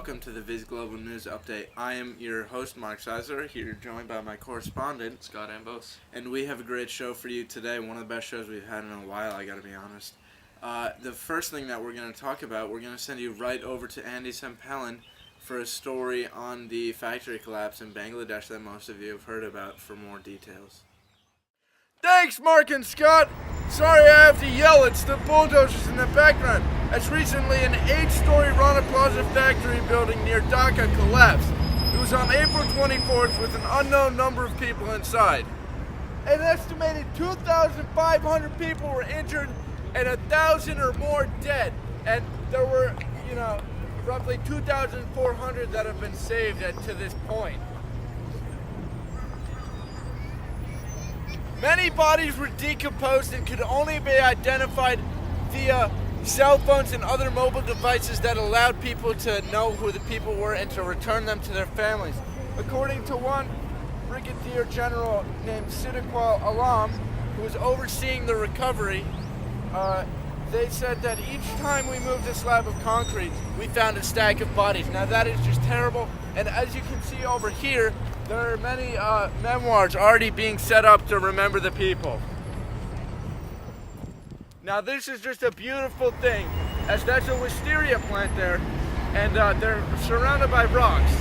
welcome to the Viz Global News Update. I am your host, Mark Sizer, here joined by my correspondent, Scott Ambos. and we have a great show for you today, one of the best shows we've had in a while, I gotta be honest. The first thing that we're going to talk about, we're going to send you right over to Andy Sempelin for a story on the factory collapse in Bangladesh that most of you have heard about for more details. Thanks, Mark and Scott! Sorry I have to yell, it's the bulldozers in the background. As recently, an 8-story Rana Plaza factory building near Dhaka collapsed. It was on April 24th with an unknown number of people inside. An estimated 2,500 people were injured and 1,000 or more dead. And there were, roughly 2,400 that have been saved to this point. Many bodies were decomposed and could only be identified via cell phones and other mobile devices that allowed people to know who the people were and to return them to their families. According to one Brigadier General named Siddiqui Alam, who was overseeing the recovery, they said that each time we moved a slab of concrete, we found a stack of bodies. Now that is just terrible, and as you can see over here, there are many memoirs already being set up to remember the people. Now this is just a beautiful thing, as that's a wisteria plant there, and they're surrounded by rocks.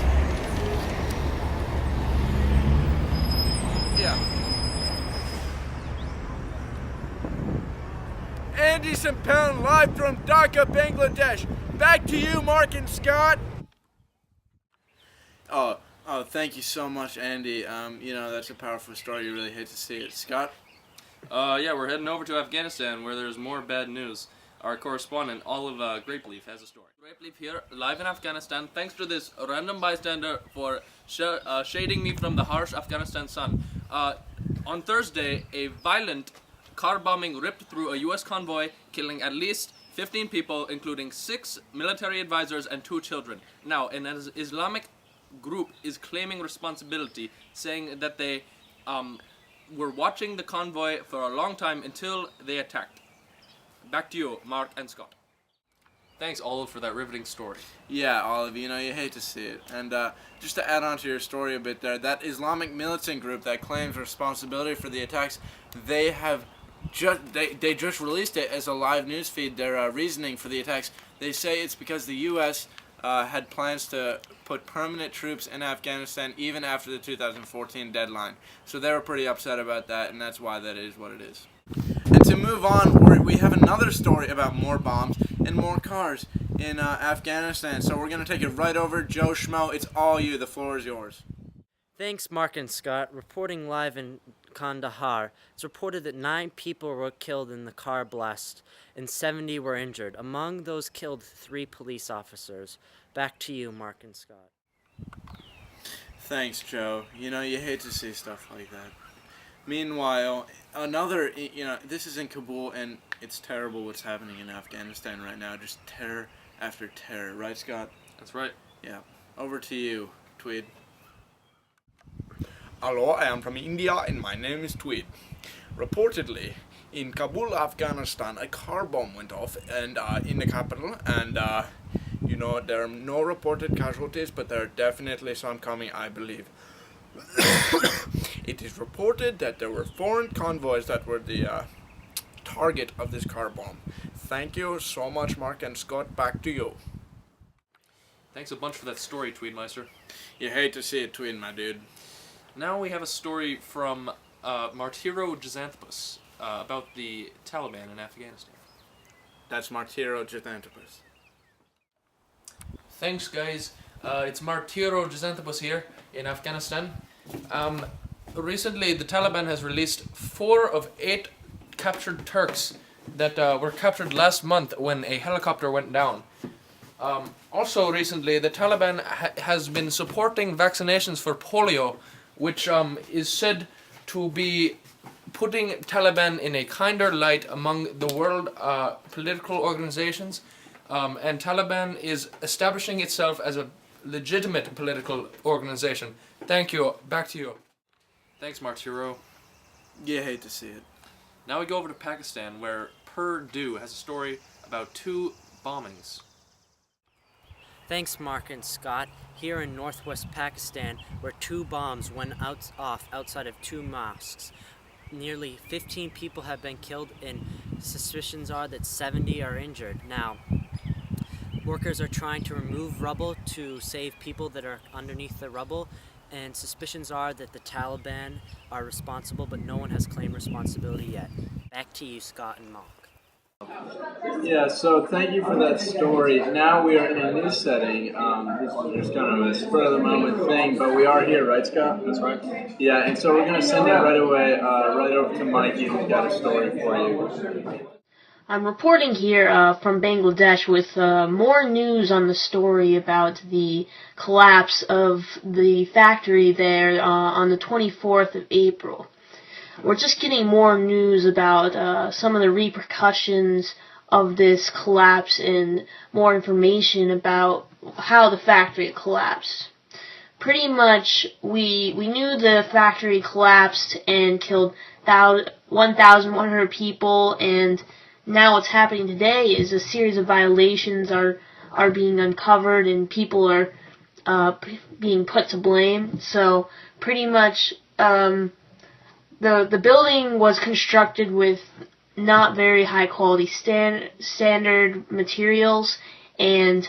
Yeah. Andy Sempelin live from Dhaka, Bangladesh. Back to you, Mark and Scott. Oh, thank you so much, Andy. That's a powerful story. You really hate to see it. Scott? Yeah, we're heading over to Afghanistan where there's more bad news. Our correspondent, Olive Grapeleaf, has a story. Grapeleaf here, live in Afghanistan, thanks to this random bystander for shading me from the harsh Afghanistan sun. On Thursday, a violent car bombing ripped through a U.S. convoy, killing at least 15 people, including 6 military advisors and 2 children. Now, an Islamic group is claiming responsibility, saying that they were watching the convoy for a long time until they attacked. Back to you, Mark and Scott. Thanks, Olive, for that riveting story. Yeah, Olive, you hate to see it. And just to add on to your story a bit there, that Islamic militant group that claims responsibility for the attacks, they just released it as a live news feed, their reasoning for the attacks. They say it's because the U.S. Had plans to put permanent troops in Afghanistan even after the 2014 deadline. So they were pretty upset about that, and that's why that is what it is. And to move on, we have another story about more bombs and more cars in Afghanistan. So we're going to take it right over. Joe Schmo, it's all you. The floor is yours. Thanks, Mark and Scott. Reporting live in Kandahar, it's reported that 9 people were killed in the car blast and 70 were injured. Among those killed, 3 police officers. Back to you, Mark and Scott. Thanks, Joe. You hate to see stuff like that. Meanwhile, this is in Kabul, and it's terrible what's happening in Afghanistan right now. Just terror after terror. Right, Scott? That's right. Yeah. Over to you, Tweed. Hello, I am from India and my name is Tweed. Reportedly, in Kabul, Afghanistan, a car bomb went off and in the capital, and there are no reported casualties, but there are definitely some coming, I believe. It is reported that there were foreign convoys that were the target of this car bomb. Thank you so much, Mark and Scott. Back to you. Thanks a bunch for that story, Tweedmeister. You hate to see it, Tweed, my dude. Now we have a story from Martiro Jazanthopoulos about the Taliban in Afghanistan. That's Martiro Jazanthopoulos. Thanks, guys. It's Martiro Jazanthopoulos here in Afghanistan. Recently, the Taliban has released 4 of 8 captured Turks that were captured last month when a helicopter went down. Also, recently, the Taliban has been supporting vaccinations for polio, which is said to be putting Taliban in a kinder light among the world political organizations, and Taliban is establishing itself as a legitimate political organization. Thank you. Back to you. Thanks, Martiro. You hate to see it. Now we go over to Pakistan, where Purdue has a story about 2 bombings. Thanks, Mark and Scott. Here in northwest Pakistan, where 2 bombs went off outside of 2 mosques, nearly 15 people have been killed, and suspicions are that 70 are injured. Now, workers are trying to remove rubble to save people that are underneath the rubble, and suspicions are that the Taliban are responsible, but no one has claimed responsibility yet. Back to you, Scott and Mark. Yeah, so thank you for that story. Now we are in a new setting. This is just kind of a spur of the moment thing, but we are here, right, Scott? That's right. Yeah, and so we're going to send you right away, right over to Mikey, who's got a story for you. I'm reporting here from Bangladesh with more news on the story about the collapse of the factory there on the 24th of April. We're just getting more news about some of the repercussions of this collapse and more information about how the factory collapsed. Pretty much, we knew the factory collapsed and killed 1,100 people, and now what's happening today is a series of violations are being uncovered and people are being put to blame. So pretty much the building was constructed with not very high quality standard materials and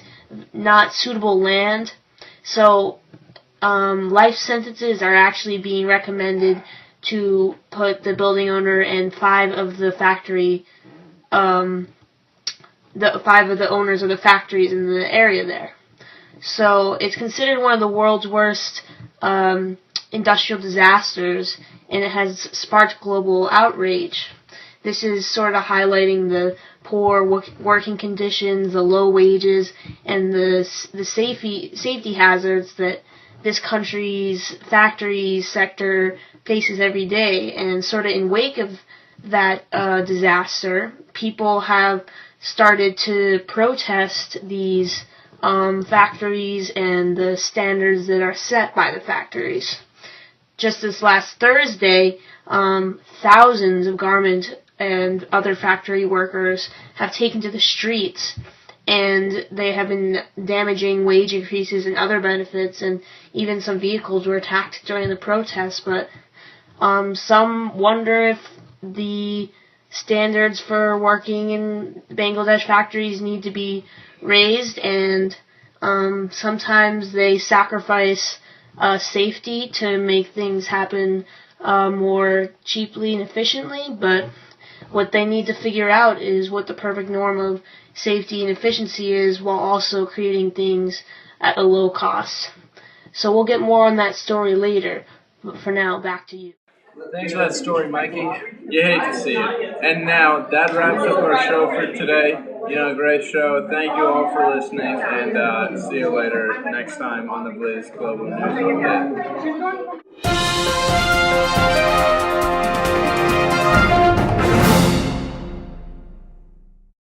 not suitable land. So life sentences are actually being recommended to put the building owner and 5 of the factory the 5 of the owners of the factories in the area there. So it's considered one of the world's worst industrial disasters, and it has sparked global outrage. This is sort of highlighting the poor working conditions, the low wages, and the safety hazards that this country's factory sector faces every day. And sort of in wake of that disaster, people have started to protest these factories and the standards that are set by the factories. Just this last Thursday, thousands of garment and other factory workers have taken to the streets, and they have been damaging wage increases and other benefits, and even some vehicles were attacked during the protests. But some wonder if the standards for working in Bangladesh factories need to be raised, and sometimes they sacrifice safety to make things happen more cheaply and efficiently, but what they need to figure out is what the perfect norm of safety and efficiency is, while also creating things at a low cost. So we'll get more on that story later, but for now, back to you. Thanks for that story, Mikey. You hate to see it. And now, that wraps up our show for today. Great show. Thank you all for listening, and see you later next time on the Blaze Global News Update.